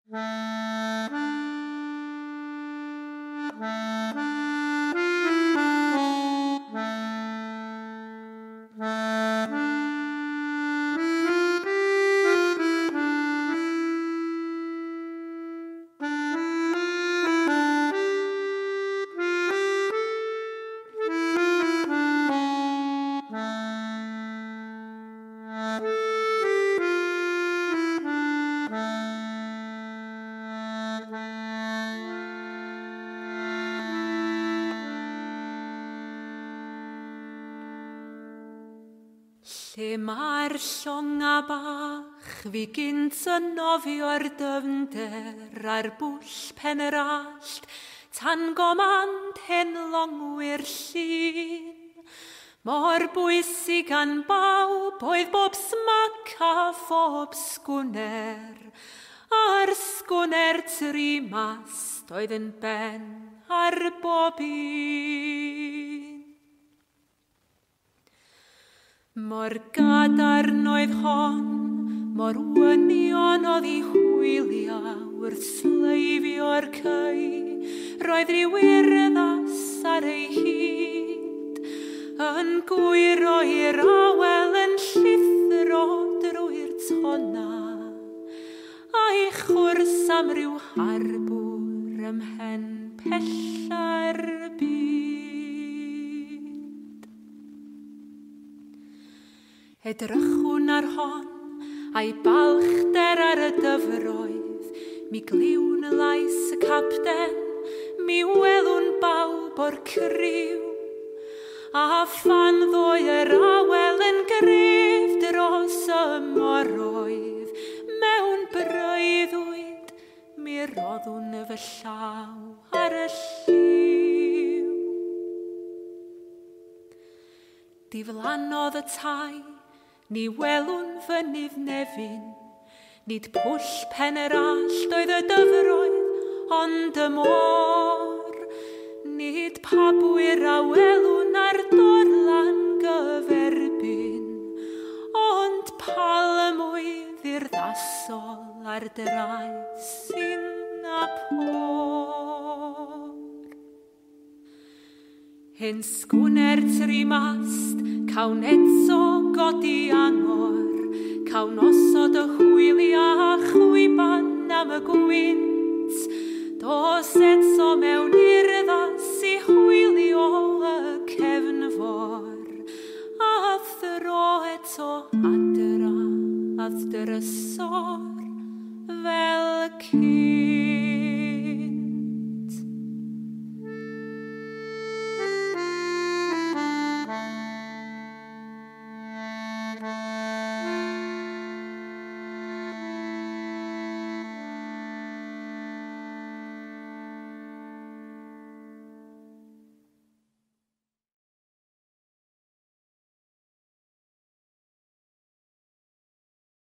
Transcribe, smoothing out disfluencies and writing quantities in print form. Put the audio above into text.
Lle mae'r llonga bach fi gynt y nofio'r dyfnder ar bwll pen yr allt tan gomand hen longwyr llun. Mor bwysig gan bawb oedd bob smac a phob sgwner, a'r sgwner tri mast oedd yn ben ar bob un. Mor gadarn oedd hon, mor wynion oedd I hwylio wrth sleifio'r cei, roedd rhyw urddas ar ei hyd, yn gwyro i'r awel yn llithro drwy'r tonna, a'i chwrs am ryw harbwr ymhen pella'r byd. Edrychwn ar hon, a'i balchder ar y dyfroedd, mi gliwn y lais y capten, mi welwn bawb o'r criw, a phan ddoi yr awel yn gref dros y moroedd, mewn breuddwyd, mi roddwn y fy llaw ar y lliw. Diflannodd y tai, ni welwn fynydd Nefyn, nid pwll pen yr allt oedd y dyfroedd, ond y môr. Nid pabwyr a welwn ar dorlan gyferbyn, ond palmwydd i'r ddasol ar draeth Singapore. Hen sgwner tri mast, cawn eto godi angor, cawn osod y hwyli a chwyban am y gwynt, dos eto mewn urddas I hwylio y cefnfor, a thro eto adra, a drysor fel cyn.